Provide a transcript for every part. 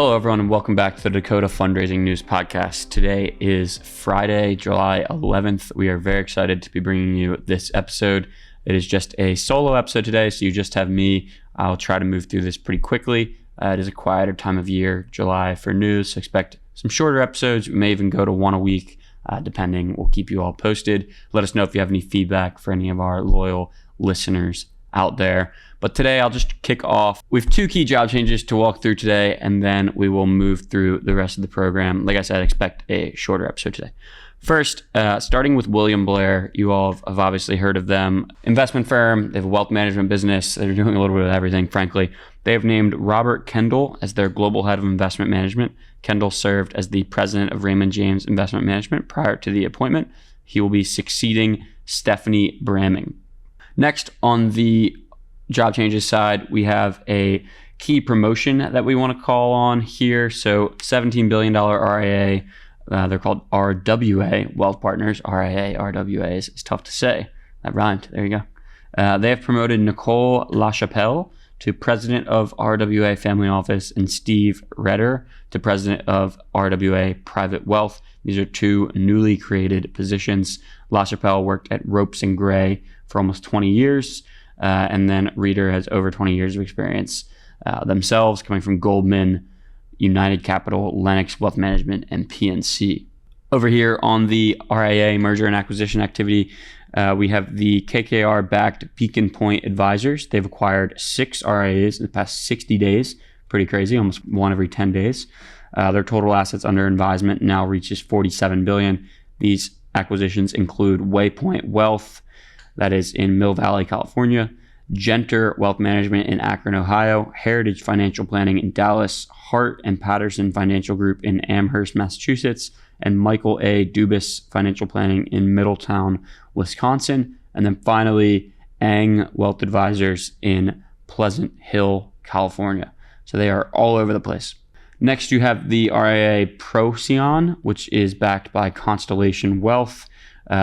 Hello, everyone, and welcome back to the Dakota Fundraising News Podcast. Today is Friday, July 11th. We are very excited to be bringing you this episode. It is just a solo episode today, so you just have me. I'll try to move through this pretty quickly. It is a quieter time of year, July, for news, so expect some shorter episodes. We may even go to one a week, depending. We'll keep you all posted. Let us know if you have any feedback for any of our loyal listeners out there. But today I'll just kick off with two key job changes to walk through today, and then we will move through the rest of the program. Like I said, expect a shorter episode today. First, starting with William Blair. You all have obviously heard of them. Investment firm, they have a wealth management business. They're doing a little bit of everything, frankly. They have named Robert Kendall as their global head of investment management. Kendall served as the president of Raymond James Investment Management prior to the appointment. He will be succeeding Stephanie Bramming. Next, on the job changes side, we have a key promotion that we want to call on here. So $17 billion RIA, they're called RWA Wealth Partners. RIA, RWA is tough to say. That rhymed. There you go. They have promoted Nicole LaChapelle to president of RWA Family Office and Steve Redder to president of RWA Private Wealth. These are two newly created positions. LaChapelle worked at Ropes and Gray for almost 20 years. And then Reader has over 20 years of experience themselves, coming from Goldman, United Capital, Lennox Wealth Management, and PNC. Over here on the RIA merger and acquisition activity, we have the KKR-backed Beacon Pointe Advisors. They've acquired 6 RIAs in the past 60 days. Pretty crazy, almost one every 10 days. Their total assets under advisement now reaches $47 billion. These acquisitions include Waypoint Wealth, that is in Mill Valley, California, Genter Wealth Management in Akron, Ohio, Heritage Financial Planning in Dallas, Hart and Patterson Financial Group in Amherst, Massachusetts, and Michael A. Dubus Financial Planning in Middletown, Wisconsin. And then finally, Ang Wealth Advisors in Pleasant Hill, California. So they are all over the place. Next, you have the RIA Procyon, which is backed by Constellation Wealth.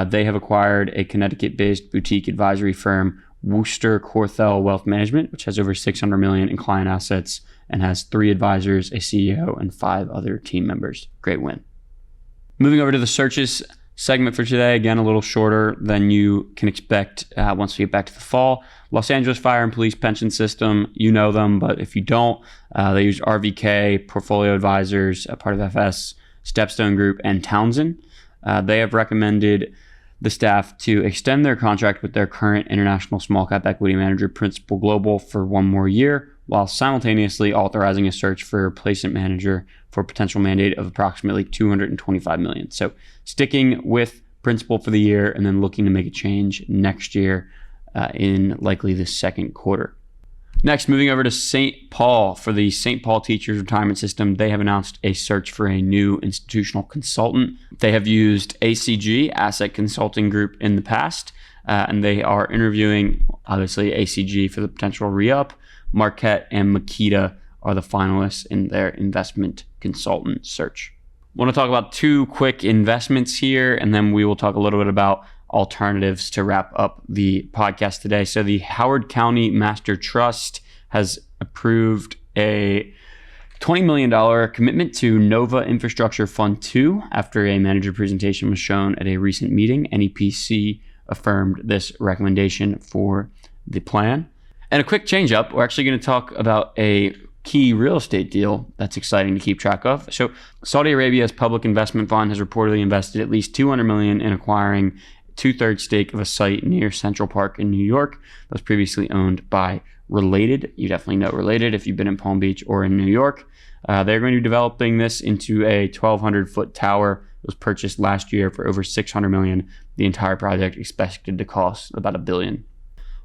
They have acquired a Connecticut-based boutique advisory firm, Worcester Corthell Wealth Management, which has over $600 million in client assets and has 3 advisors, a CEO, and 5 other team members. Great win. Moving over to the searches segment for today, again, a little shorter than you can expect once we get back to the fall. Los Angeles Fire and Police Pension System, you know them, but if you don't, they use RVK, Portfolio Advisors, a part of FS, Stepstone Group, and Townsend. They have recommended the staff to extend their contract with their current international small cap equity manager, Principal Global, for 1 more year, while simultaneously authorizing a search for a replacement manager for a potential mandate of approximately $225 million. So sticking with Principal for the year and then looking to make a change next year in likely the second quarter. Next, moving over to St. Paul. For the St. Paul Teachers Retirement System, they have announced a search for a new institutional consultant. They have used ACG, Asset Consulting Group, in the past, and they are interviewing, obviously, ACG for the potential re-up. Marquette and Makita are the finalists in their investment consultant search. I want to talk about 2 quick investments here, and then we will talk a little bit about alternatives to wrap up the podcast today. So the Howard County Master Trust has approved a $20 million commitment to Nova Infrastructure Fund 2 after a manager presentation was shown at a recent meeting. NEPC affirmed this recommendation for the plan. And a quick change up, we're actually going to talk about a key real estate deal that's exciting to keep track of. So Saudi Arabia's public investment fund has reportedly invested at least $200 million in acquiring 2/3 stake of a site near Central Park in New York that was previously owned by Related. You definitely know Related if you've been in Palm Beach or in New York. They're going to be developing this into a 1,200-foot tower. It was purchased last year for over $600 million. The entire project expected to cost about $1 billion.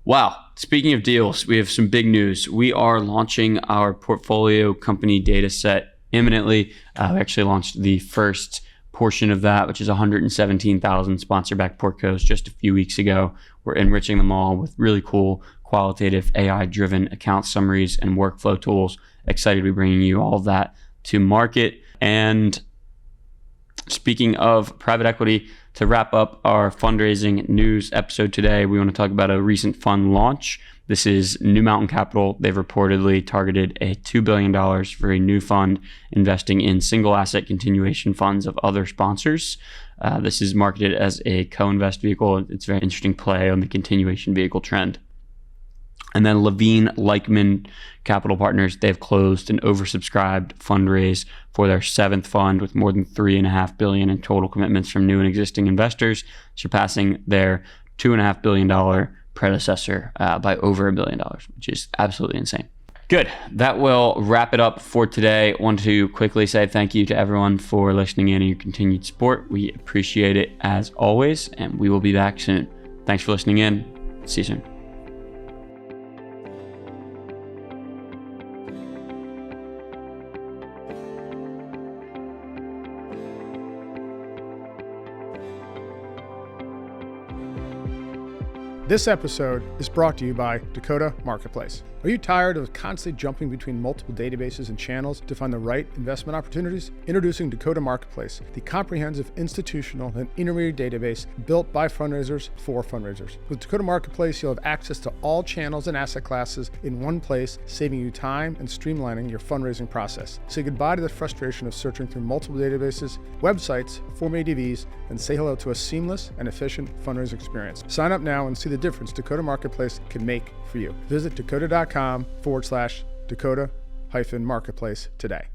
Wow. Speaking of deals, we have some big news. We are launching our portfolio company data set imminently. We actually launched the first portion of that, which is 117,000 sponsor-backed portcos just a few weeks ago. We're enriching them all with really cool qualitative AI-driven account summaries and workflow tools. Excited to be bringing you all of that to market. And speaking of private equity, To wrap up our fundraising news episode today, we want to talk about a recent fund launch. This is New Mountain Capital. They've reportedly targeted a $2 billion for a new fund investing in single asset continuation funds of other sponsors. This is marketed as a co-invest vehicle. It's a very interesting play on the continuation vehicle trend. And then Levine Leichman Capital Partners, they've closed an oversubscribed fundraise for their seventh fund with more than $3.5 billion in total commitments from new and existing investors, surpassing their $2.5 billion predecessor by over $1 billion, which is absolutely insane. Good. That will wrap it up for today. I want to quickly say thank you to everyone for listening in and your continued support. We appreciate it as always, and we will be back soon. Thanks for listening in. See you soon. This episode is brought to you by Dakota Marketplace. Are you tired of constantly jumping between multiple databases and channels to find the right investment opportunities? Introducing Dakota Marketplace, the comprehensive institutional and intermediate database built by fundraisers for fundraisers. With Dakota Marketplace, you'll have access to all channels and asset classes in one place, saving you time and streamlining your fundraising process. Say goodbye to the frustration of searching through multiple databases, websites, Form ADVs, and say hello to a seamless and efficient fundraising experience. Sign up now and see the difference Dakota Marketplace can make for you. Visit dakota.com/Dakota-Marketplace today.